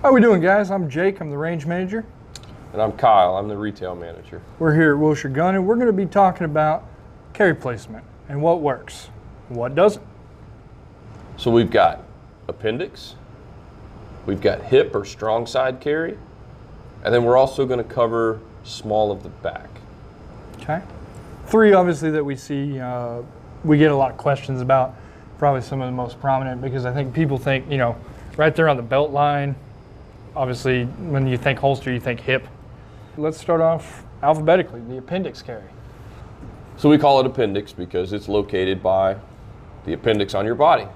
How we doing, guys? I'm Jake. I'm the range manager. And I'm Kyle. I'm the retail manager. We're here at Wilshire Gun, and we're going to be talking about carry placement and what works, and what doesn't. So we've got appendix, we've got hip or strong side carry, and then we're also going to cover small of the back. Okay. Three, obviously, that we see, we get a lot of questions about. Probably some of the most prominent, because I think people think, you know, right there on the belt line. Obviously, when you think holster, you think hip. Let's start off alphabetically, the appendix carry. So we call it appendix because it's located by the appendix on your body.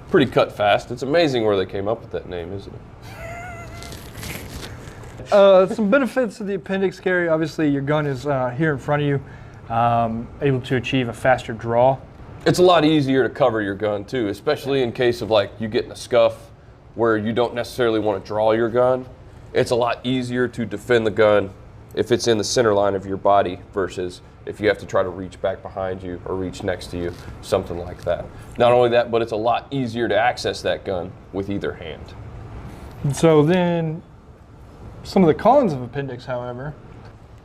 Pretty cut fast. It's amazing where they came up with that name, isn't it? Some benefits of the appendix carry. Obviously, your gun is here in front of you, able to achieve a faster draw. It's a lot easier to cover your gun too, especially in case of like you get in a scuff where you don't necessarily want to draw your gun. It's a lot easier to defend the gun if it's in the center line of your body versus if you have to try to reach back behind you or reach next to you, something like that. Not only that, but it's a lot easier to access that gun with either hand. And so then, some of the cons of appendix, however.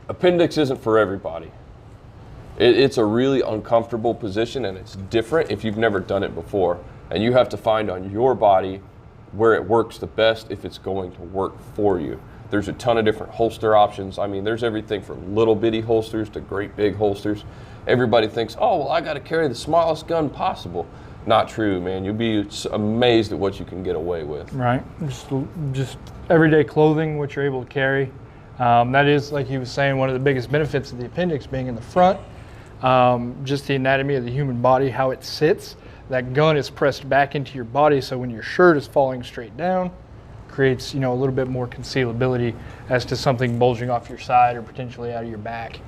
Appendix isn't for everybody. It's a really uncomfortable position, and it's different if you've never done it before. And you have to find on your body where it works the best if it's going to work for you. There's a ton of different holster options. I mean, there's everything from little bitty holsters to great big holsters. Everybody thinks, oh, well, I got to carry the smallest gun possible. Not true, man. You'll be amazed at what you can get away with. Right. Just everyday clothing, what you're able to carry. That is, like he was saying, one of the biggest benefits of the appendix being in the front. Just the anatomy of the human body, how it sits. That gun is pressed back into your body, so when your shirt is falling straight down, creates, you know, a little bit more concealability as to something bulging off your side or potentially out of your back.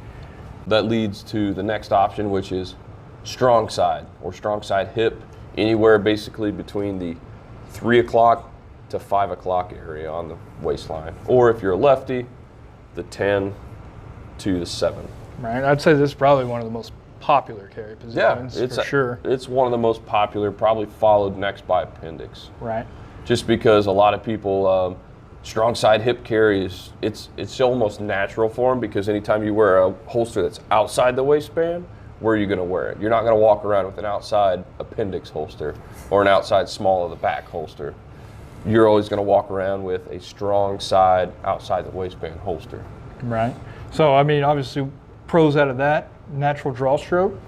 That leads to the next option, which is strong side or strong side hip, anywhere basically between the 3 o'clock to 5 o'clock area on the waistline. Or if you're a lefty, the 10 to the 7. Right, I'd say this is probably one of the most popular carry positions, it's for sure. It's one of the most popular, probably followed next by appendix. Right. Just because a lot of people, strong side hip carry is, it's almost natural for them, because anytime you wear a holster that's outside the waistband, where are you going to wear it? You're not going to walk around with an outside appendix holster or an outside small of the back holster. You're always going to walk around with a strong side outside the waistband holster. Right. So, I mean, obviously, pros out of that, natural draw stroke.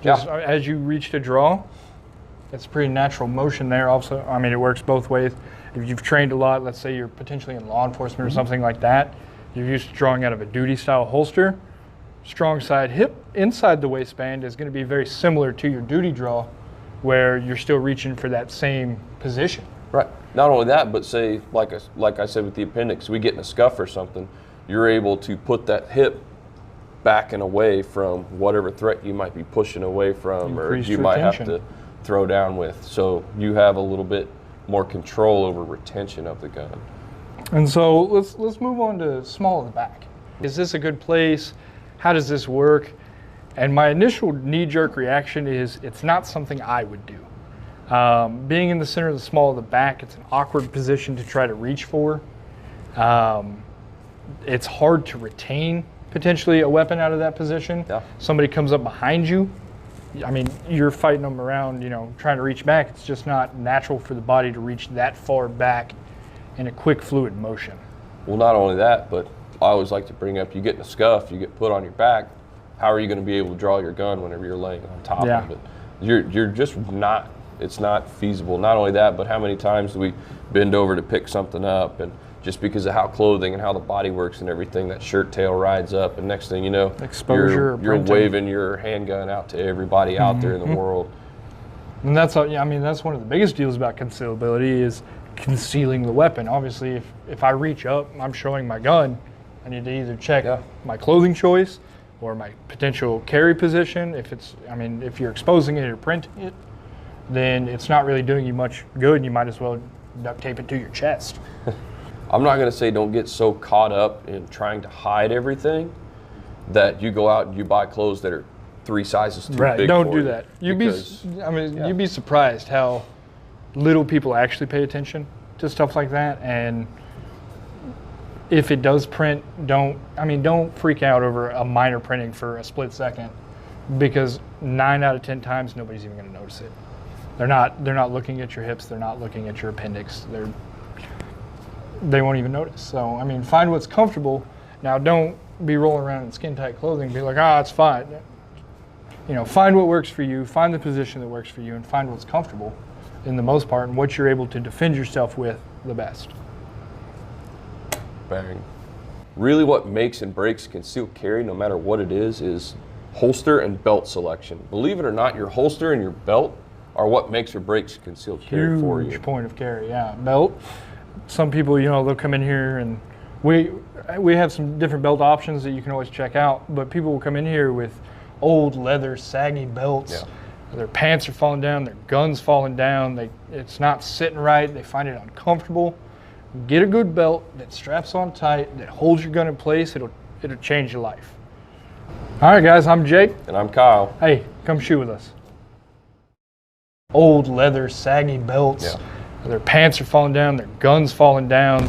Just as you reach to draw, it's a pretty natural motion there. Also, I mean, it works both ways. If you've trained a lot, let's say you're potentially in law enforcement or something like that, you're used to drawing out of a duty style holster, strong side hip inside the waistband is going to be very similar to your duty draw, where you're still reaching for that same position. Right. Not only that, but say, like I said with the appendix, we get in a scuff or something, you're able to put that hip back and away from whatever threat you might be pushing away from, or you might have to throw down with. So you have a little bit more control over retention of the gun. And so let's move on to small of the back. Is this a good place? How does this work? And my initial knee-jerk reaction is it's not something I would do. Being in the center of the small of the back, it's an awkward position to try to reach for. It's hard to retain potentially a weapon out of that position. Yeah. Somebody comes up behind you. I mean, you're fighting them around, you know, trying to reach back. It's just not natural for the body to reach that far back in a quick, fluid motion. Well, not only that, but I always like to bring up, you get in a scuff, you get put on your back, how are you going to be able to draw your gun whenever you're laying on top of it? You're just not, it's not feasible. Not only that, but how many times do we bend over to pick something up, and just because of how clothing and how the body works and everything, that shirt tail rides up, and next thing you know, exposure, you're waving your handgun out to everybody out there in the world. And that's, I mean, that's one of the biggest deals about concealability is concealing the weapon. Obviously, if I reach up, I'm showing my gun, I need to either check my clothing choice or my potential carry position. If it's, I mean, if you're exposing it or printing it, then it's not really doing you much good. You might as well duct tape it to your chest. I'm not going to say don't get so caught up in trying to hide everything that you go out and you buy clothes that are 3 sizes too big. Don't do that. You'd be surprised how little people actually pay attention to stuff like that. And if it does print, don't freak out over a minor printing for a split second, because 9 out of 10 times nobody's even going to notice it. They're not looking at your hips. They're not looking at your appendix. They won't even notice. So I mean, find what's comfortable. Now, don't be rolling around in skin tight clothing and be like, it's fine. You know, find what works for you. Find the position that works for you, and find what's comfortable, in the most part, and what you're able to defend yourself with the best. Bang. Really, what makes and breaks concealed carry, no matter what it is holster and belt selection. Believe it or not, your holster and your belt are what makes or breaks concealed carry for you. Huge point of carry, yeah. Belt. Some people, they'll come in here, and we have some different belt options that you can always check out. But people will come in here with old leather, saggy belts. Yeah. Their pants are falling down. Their gun's falling down. It's not sitting right. They find it uncomfortable. Get a good belt that straps on tight, that holds your gun in place. It'll change your life. All right, guys. I'm Jake. And I'm Kyle. Hey, come shoot with us. Old leather, saggy belts. Yeah. Their pants are falling down. Their gun's falling down.